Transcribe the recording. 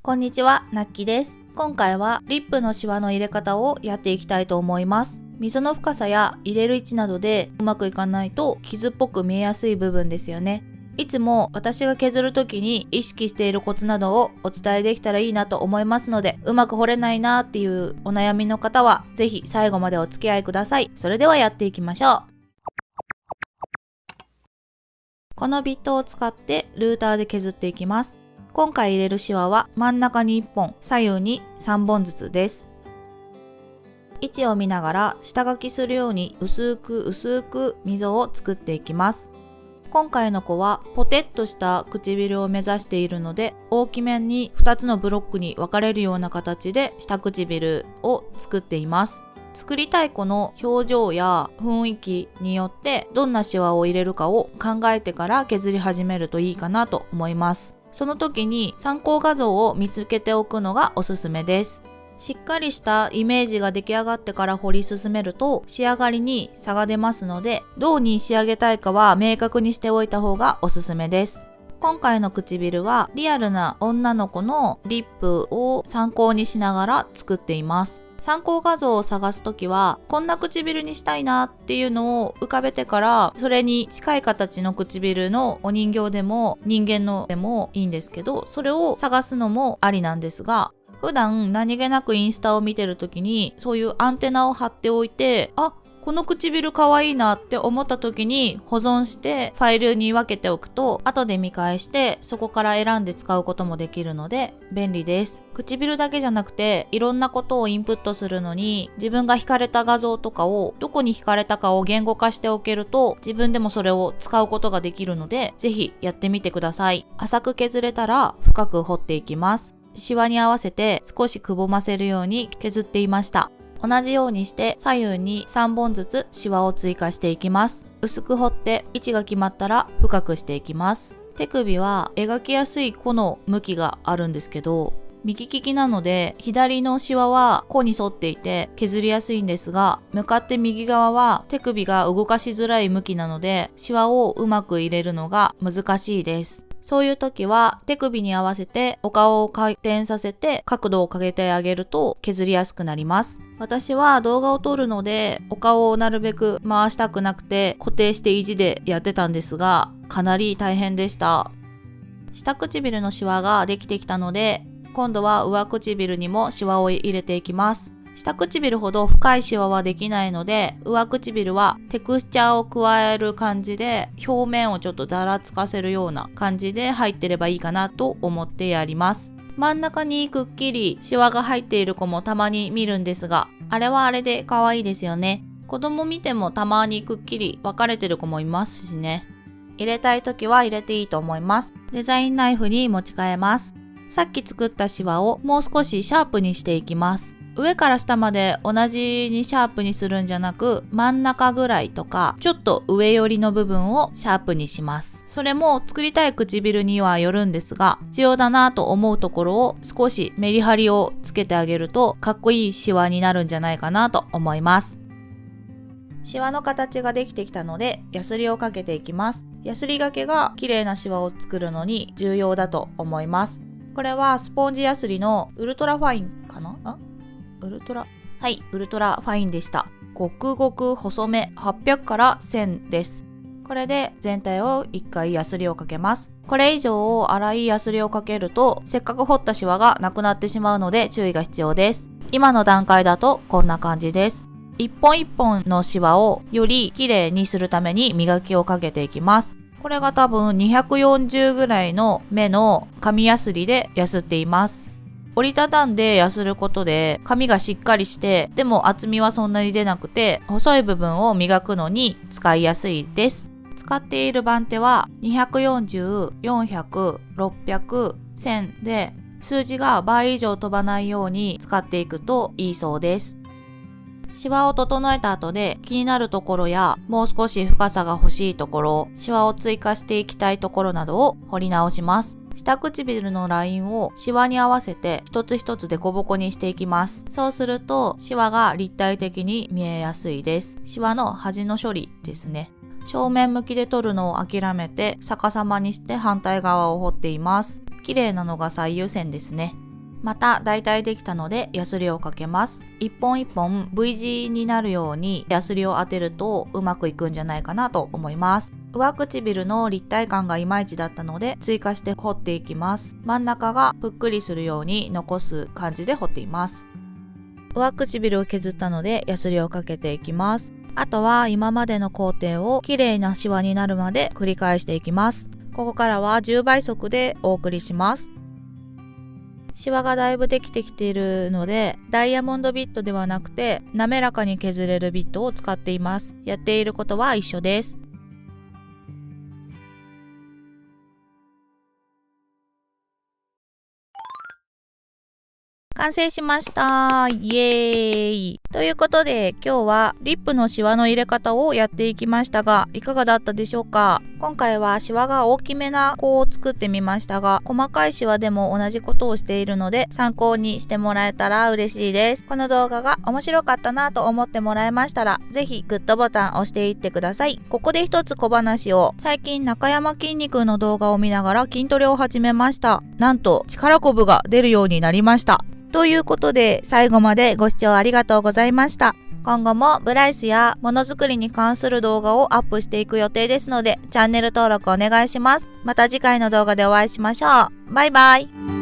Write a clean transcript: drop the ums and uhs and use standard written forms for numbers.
こんにちは、なっきです。今回はリップのシワの入れ方をやっていきたいと思います。溝の深さや入れる位置などでうまくいかないと傷っぽく見えやすい部分ですよね。いつも私が削る時に意識しているコツなどをお伝えできたらいいなと思いますので、うまく彫れないなっていうお悩みの方はぜひ最後までお付き合いください。それではやっていきましょう。このビットを使ってルーターで削っていきます。今回入れるシワは真ん中に1本、左右に3本ずつです。位置を見ながら下書きするように薄く溝を作っていきます。今回の子はポテッとした唇を目指しているので、大きめに2つのブロックに分かれるような形で下唇を作っています。作りたい子の表情や雰囲気によってどんなシワを入れるかを考えてから削り始めるといいかなと思います。その時に参考画像を見つけておくのがおすすめです。しっかりしたイメージが出来上がってから彫り進めると仕上がりに差が出ますので、どうに仕上げたいかは明確にしておいた方がおすすめです。今回の唇はリアルな女の子のリップを参考にしながら作っています。参考画像を探すときは、こんな唇にしたいなっていうのを浮かべてから、それに近い形の唇のお人形でも人間のでもいいんですけど、それを探すのもありなんですが、普段何気なくインスタを見てるときにそういうアンテナを張っておいて、この唇可愛いなって思った時に保存してファイルに分けておくと、後で見返してそこから選んで使うこともできるので便利です。唇だけじゃなくていろんなことをインプットするのに、自分が惹かれた画像とかをどこに惹かれたかを言語化しておけると、自分でもそれを使うことができるので、ぜひやってみてください。浅く削れたら深く彫っていきます。シワに合わせて少しくぼませるように削っていました。同じようにして左右に3本ずつシワを追加していきます。薄く彫って位置が決まったら深くしていきます。手首は描きやすい弧の向きがあるんですけど、右利きなので左のシワは弧に沿っていて削りやすいんですが、向かって右側は手首が動かしづらい向きなので、シワをうまく入れるのが難しいです。そういう時は手首に合わせてお顔を回転させて角度をかけてあげると削りやすくなります。私は動画を撮るのでお顔をなるべく回したくなくて固定して意地でやってたんですが、かなり大変でした。下唇のシワができてきたので、今度は上唇にもシワを入れていきます。下唇ほど深いシワはできないので、上唇はテクスチャーを加える感じで表面をちょっとざらつかせるような感じで入ってればいいかなと思ってやります。真ん中にくっきりシワが入っている子もたまに見るんですが、あれはあれで可愛いですよね。子供見てもたまにくっきり分かれてる子もいますしね。入れたい時は入れていいと思います。デザインナイフに持ち替えます。さっき作ったシワをもう少しシャープにしていきます。上から下まで同じにシャープにするんじゃなく、真ん中ぐらいとかちょっと上寄りの部分をシャープにします。それも作りたい唇にはよるんですが、必要だなと思うところを少しメリハリをつけてあげるとかっこいいシワになるんじゃないかなと思います。シワの形ができてきたのでヤスリをかけていきます。ヤスリがけが綺麗なシワを作るのに重要だと思います。これはスポンジヤスリのウルトラファインかな？ウルトラファインでした。ごくごく細め800から1000です。これで全体を1回ヤスリをかけます。これ以上粗いヤスリをかけるとせっかく彫ったシワがなくなってしまうので注意が必要です。今の段階だとこんな感じです。一本一本のシワをより綺麗にするために磨きをかけていきます。これが多分240ぐらいの目の紙ヤスリでヤスっています。折りたたんでヤスることで紙がしっかりして、でも厚みはそんなに出なくて細い部分を磨くのに使いやすいです。使っている番手は240、400、600、1000で数字が倍以上飛ばないように使っていくといいそうです。シワを整えた後で気になるところやもう少し深さが欲しいところ、シワを追加していきたいところなどを彫り直します。下唇のラインをシワに合わせて一つ一つデコボコにしていきます。そうするとシワが立体的に見えやすいです。シワの端の処理ですね。正面向きで取るのを諦めて逆さまにして反対側を彫っています。綺麗なのが最優先ですね。また大体できたのでヤスリをかけます。一本一本 V 字になるようにヤスリを当てるとうまくいくんじゃないかなと思います。上唇の立体感がいまいちだったので追加して彫っていきます。真ん中がぷっくりするように残す感じで彫っています。上唇を削ったのでヤスリをかけていきます。あとは今までの工程を綺麗なシワになるまで繰り返していきます。ここからは10倍速でお送りします。シワがだいぶできてきているので、ダイヤモンドビットではなくて滑らかに削れるビットを使っています。やっていることは一緒です。完成しました。イエーイ。ということで今日はリップのシワの入れ方をやっていきましたが、いかがだったでしょうか。今回はシワが大きめな子を作ってみましたが、細かいシワでも同じことをしているので参考にしてもらえたら嬉しいです。この動画が面白かったなと思ってもらえましたら、ぜひグッドボタン押していってください。ここで一つ小話を。最近中山きんに君の動画を見ながら筋トレを始めました。なんと力こぶが出るようになりました。ということで最後までご視聴ありがとうございました。今後もブライスやものづくりに関する動画をアップしていく予定ですので、チャンネル登録お願いします。また次回の動画でお会いしましょう。バイバイ。